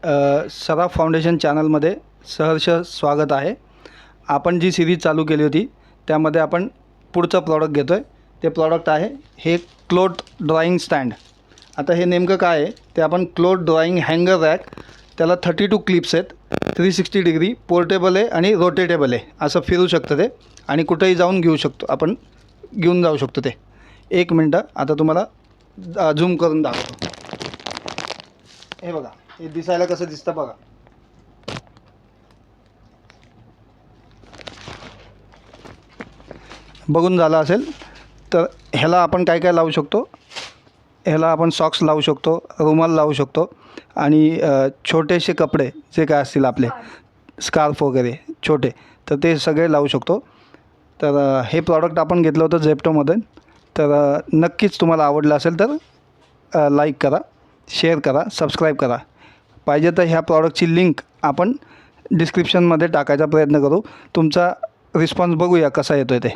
सराफ foundation चॅनलमध्ये सहर्ष स्वागत आहे. आपण जी सिरीज चालू केली होती त्यामध्ये आपण पुढचं प्रॉडक्ट घेतो आहे. ते प्रॉडक्ट आहे हे क्लोथ ड्रॉईंग स्टँड. आता हे नेमकं काय आहे ते आपण क्लोथ ड्रॉईंग हँगर रॅक. त्याला 32 क्लिप्स आहेत, 360 डिग्री, पोर्टेबल आहे आणि रोटेटेबल आहे. असं फिरू शकतं ते आणि कुठेही जाऊन घेऊ शकतो, आपण घेऊन जाऊ शकतो ते. एक मिनटं आता तुम्हाला झूम करून दाखवतो. हे बघा, हे दिसायला कसं दिसतं बघा. बघून झालं असेल तर ह्याला आपण काय काय लावू शकतो. ह्याला आपण सॉक्स लावू शकतो, रुमाल लावू शकतो आणि छोटेसे कपडे जे काय असतील आपले स्कार्फ वगैरे छोटे, तर ते सगळे लावू शकतो. तर हे प्रॉडक्ट आपण घेतलं होतं झेप्टोमधून. तर नक्कीच तुम्हाला आवडलं असेल तर लाईक करा, शेअर करा, सबस्क्राईब करा. पाहिजे तर ह्या प्रॉडक्टची लिंक आपण डिस्क्रिप्शनमध्ये टाकायचा प्रयत्न करू. तुमचा रिस्पॉन्स बघूया कसा येतो आहे ते.